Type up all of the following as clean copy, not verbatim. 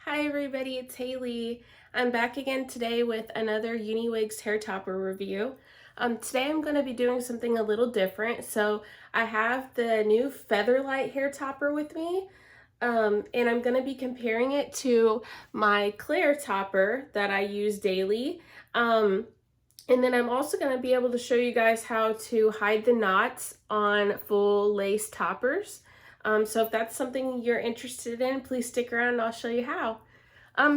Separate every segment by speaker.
Speaker 1: Hi everybody, it's Haley. I'm back again today with another UniWigs hair topper review. Today I'm going to be doing something a little different. So I have the new FeatherLight hair topper with me, and I'm going to be comparing it to my Claire topper that I use daily. And then I'm also going to be able to show you guys how to hide the knots on full lace toppers. So if that's something you're interested in, please stick around and I'll show you how.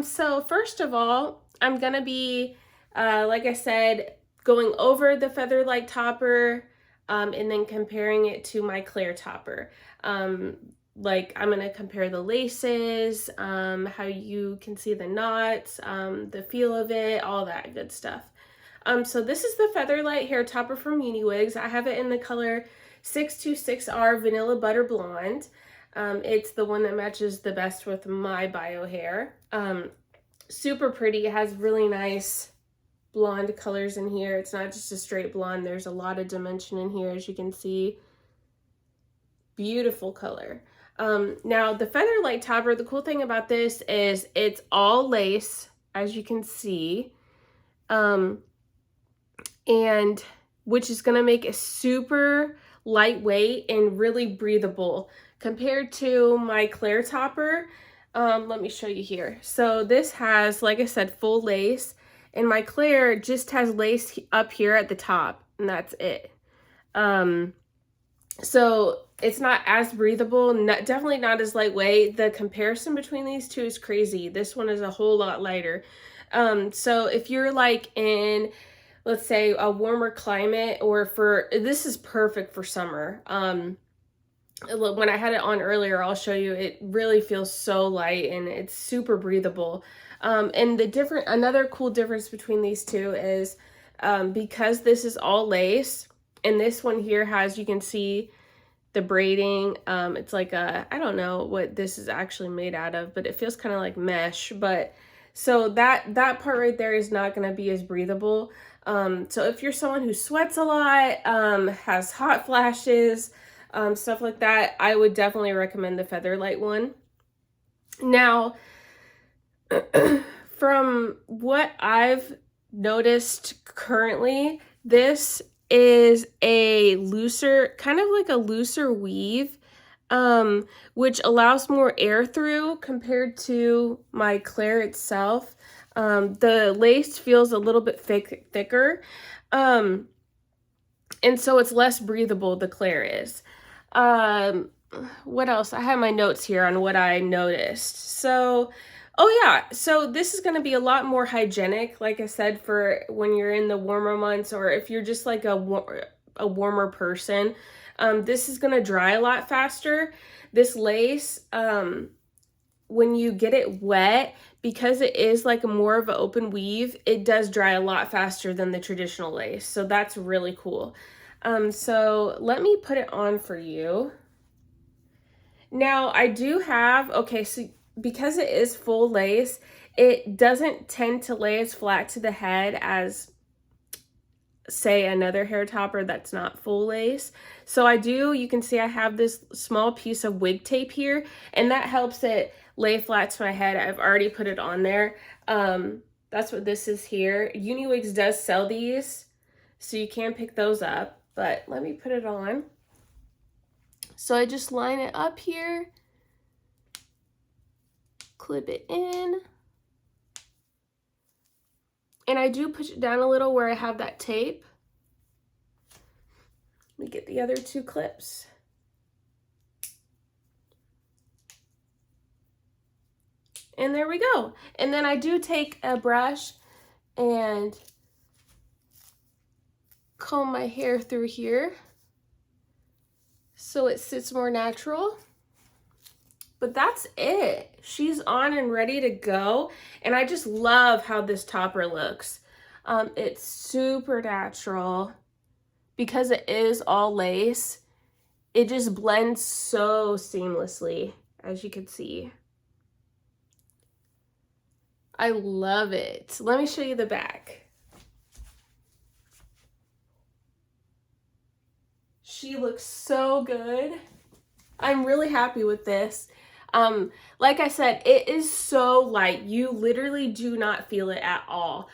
Speaker 1: So first of all, I'm going to be, like I said, going over the FeatherLight topper and then comparing it to my Claire topper. Like I'm going to compare the laces, how you can see the knots, the feel of it, all that good stuff. So this is the FeatherLight hair topper from UniWigs. I have it in the color 626R Vanilla Butter Blonde. It's the one that matches the best with my bio hair. Super pretty. It has really nice blonde colors in here. It's not just a straight blonde. There's a lot of dimension in here, as you can see. Beautiful color. Now the FeatherLight topper, the cool thing about this is it's all lace, as you can see. And which is going to make it super lightweight and really breathable compared to my Claire topper. Let me show you here. So this has, like I said, full lace, and my Claire just has lace up here at the top, and that's it. So it's not as breathable, definitely not as lightweight. The comparison between these two is crazy. This one is a whole lot lighter. So if you're like in, let's say, a warmer climate, or this is perfect for summer. When I had it on earlier, I'll show you, it really feels so light and it's super breathable. And another cool difference between these two is because this is all lace, and this one here has, you can see the braiding. It's like I don't know what this is actually made out of, but it feels kind of like mesh. But so that part right there is not going to be as breathable. So if you're someone who sweats a lot, has hot flashes, stuff like that, I would definitely recommend the FeatherLight one. Now, from what I've noticed currently, this is a looser, kind of like a looser weave, which allows more air through compared to my Claire itself. The lace feels a little bit thicker, and so it's less breathable, the Claire is. What else? I have my notes here on what I noticed. So, oh yeah, so this is going to be a lot more hygienic, like I said, for when you're in the warmer months, or if you're just like a warmer person. This is going to dry a lot faster. This lace, when you get it wet, because it is like more of an open weave, it does dry a lot faster than the traditional lace. So that's really cool. So let me put it on for you. Now I do have, okay, so because it is full lace, it doesn't tend to lay as flat to the head as, say, another hair topper that's not full lace. So you can see I have this small piece of wig tape here, and that helps it lay flat to my head. I've already put it on there. That's what this is here. UniWigs does sell these, so you can pick those up, but let me put it on. So I just line it up here, clip it in, and I do push it down a little where I have that tape. Let me get the other two clips. And there we go. And then I do take a brush and comb my hair through here so it sits more natural. But that's it. She's on and ready to go. And I just love how this topper looks. It's super natural. Because it is all lace, it just blends so seamlessly, as you can see. I love it. Let me show you the back. She looks so good. I'm really happy with this. Like I said, it is so light. You literally do not feel it at all.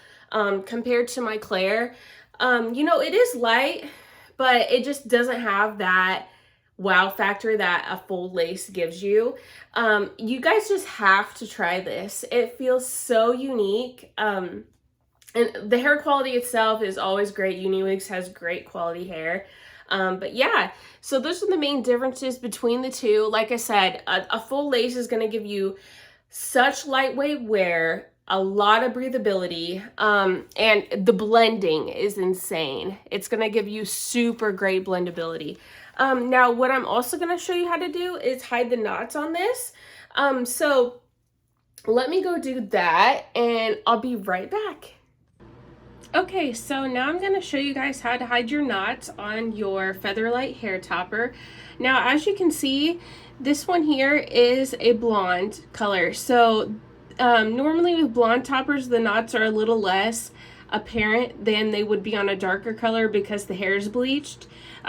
Speaker 1: Compared to my Claire, you know, it is light, but it just doesn't have that wow factor that a full lace gives you. You guys just have to try this. It feels so unique. And the hair quality itself is always great. UniWigs has great quality hair. But yeah, so those are the main differences between the two. Like I said, a full lace is going to give you such lightweight wear, a lot of breathability, and the blending is insane. It's going to give you super great blendability. Now, what I'm also going to show you how to do is hide the knots on this. So let me go do that, and I'll be right back. Okay, so now I'm going to show you guys how to hide your knots on your FeatherLight hair topper. Now, as you can see, this one here is a blonde color. So normally with blonde toppers, the knots are a little less apparent than they would be on a darker color because the hair is bleached.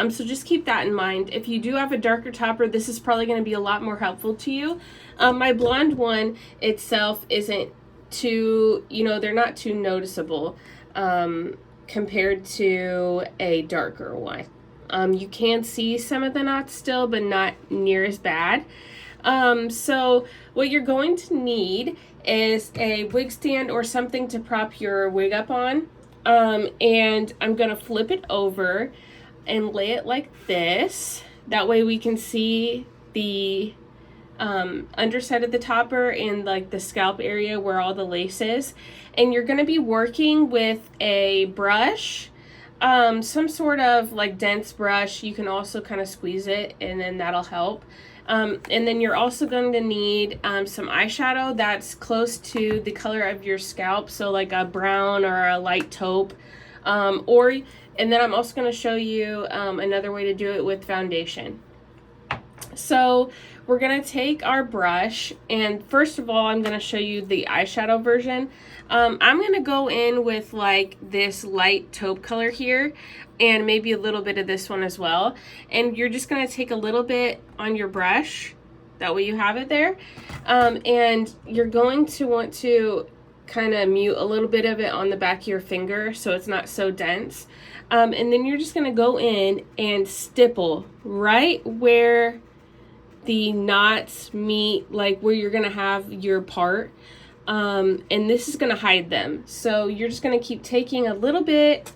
Speaker 1: So just keep that in mind. If you do have a darker topper, this is probably going to be a lot more helpful to you. My blonde one itself isn't too, you know, they're not too noticeable compared to a darker one. You can see some of the knots still, but not near as bad. So what you're going to need is a wig stand or something to prop your wig up on. And I'm going to flip it over and lay it like this. That way we can see the underside of the topper and like the scalp area where all the lace is. And you're going to be working with a brush, some sort of like dense brush. You can also kind of squeeze it and then that'll help. And then you're also going to need some eyeshadow that's close to the color of your scalp, so like a brown or a light taupe. And then I'm also going to show you another way to do it with foundation. So we're going to take our brush, and first of all, I'm going to show you the eyeshadow version. I'm going to go in with like this light taupe color here, and maybe a little bit of this one as well. And you're just going to take a little bit on your brush, that way you have it there. And you're going to want to kind of mute a little bit of it on the back of your finger so it's not so dense. And then you're just going to go in and stipple right where the knots meet, like where you're going to have your part. And this is going to hide them. So you're just going to keep taking a little bit,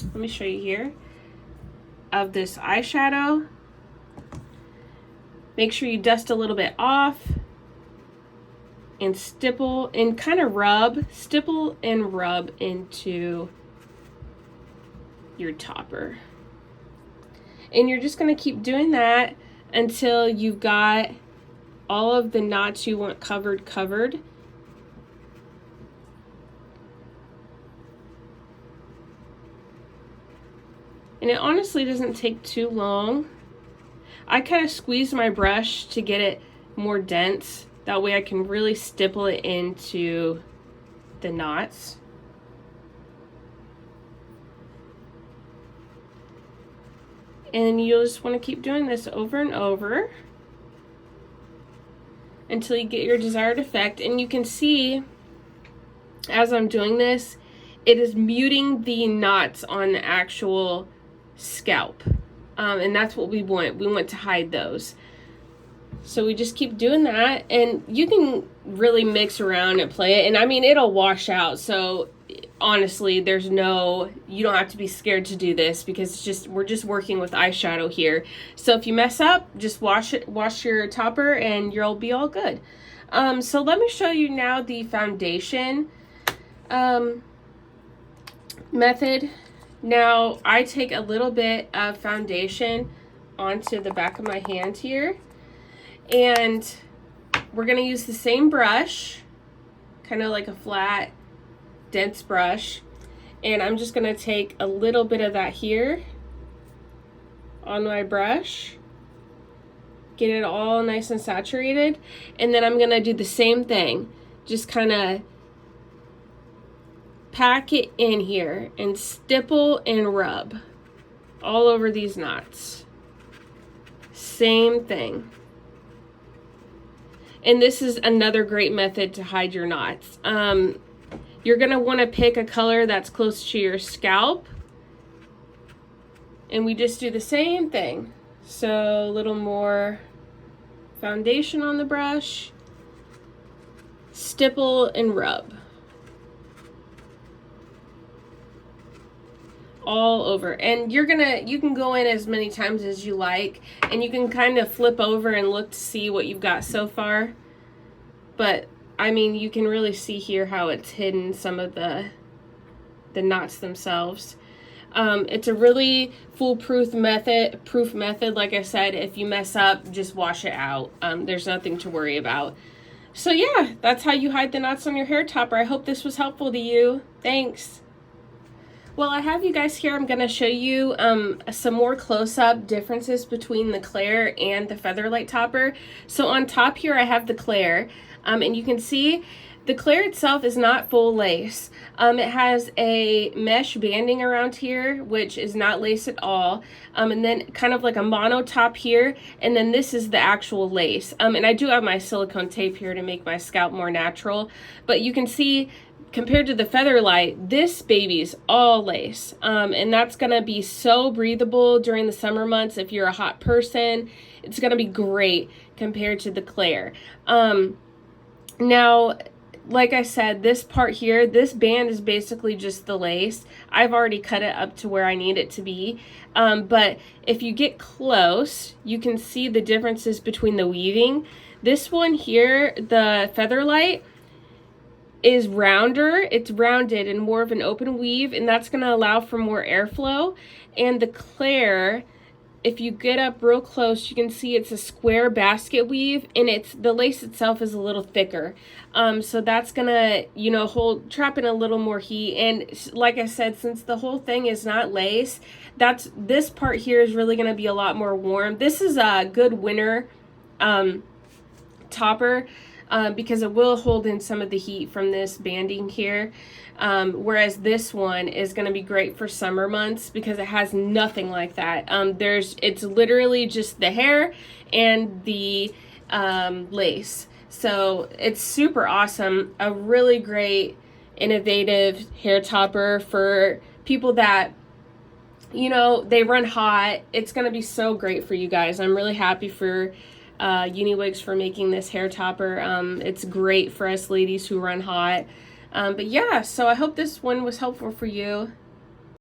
Speaker 1: let me show you here, of this eyeshadow. Make sure you dust a little bit off and stipple and kind of rub, stipple and rub into your topper. And you're just going to keep doing that until you've got all of the knots you want covered. And it honestly doesn't take too long. I kind of squeeze my brush to get it more dense. That way I can really stipple it into the knots. And you'll just want to keep doing this over and over until you get your desired effect. And you can see as I'm doing this, it is muting the knots on the actual scalp. And that's what we want. We want to hide those. So we just keep doing that, and you can really mix around and play it. And I mean, it'll wash out. So honestly, you don't have to be scared to do this because we're just working with eyeshadow here. So if you mess up, just wash your topper and you'll be all good. So let me show you now the foundation method. Now I take a little bit of foundation onto the back of my hand here, and we're going to use the same brush, kind of like a flat dense brush, and I'm just going to take a little bit of that here on my brush, get it all nice and saturated, and then I'm going to do the same thing, just kind of pack it in here and stipple and rub all over these knots. Same thing. And this is another great method to hide your knots. You're going to want to pick a color that's close to your scalp. And we just do the same thing. So a little more foundation on the brush. Stipple and rub. All over. And you can go in as many times as you like, and you can kind of flip over and look to see what you've got so far. But I mean, you can really see here how it's hidden some of the knots themselves. It's a really foolproof method. Like I said, if you mess up, just wash it out. There's nothing to worry about. So yeah, that's how you hide the knots on your hair topper. I hope this was helpful to you. Thanks. Well, I have you guys here. I'm going to show you some more close-up differences between the Claire and the FeatherLight topper. So on top here, I have the Claire, and you can see the Claire itself is not full lace. It has a mesh banding around here, which is not lace at all, and then kind of like a mono top here, and then this is the actual lace. And I do have my silicone tape here to make my scalp more natural, but you can see compared to the FeatherLight, this baby's all lace, and that's gonna be so breathable during the summer months. If you're a hot person, it's gonna be great compared to the Claire. Now, like I said, this part here, this band is basically just the lace. I've already cut it up to where I need it to be, but if you get close, you can see the differences between the weaving. This one here, the FeatherLight, is rounder. It's rounded and more of an open weave, and that's going to allow for more airflow. And the Claire, if you get up real close, you can see it's a square basket weave, and the lace itself is a little thicker. So that's gonna, trap in a little more heat. And like I said, since the whole thing is not lace, this part here is really gonna be a lot more warm. This is a good winter topper. Because it will hold in some of the heat from this banding here, whereas this one is going to be great for summer months because it has nothing like that. It's literally just the hair and the lace, so it's super awesome. A really great, innovative hair topper for people that they run hot. It's going to be so great for you guys. I'm really happy for UniWigs for making this hair topper. It's great for us ladies who run hot. But yeah, so I hope this one was helpful for you.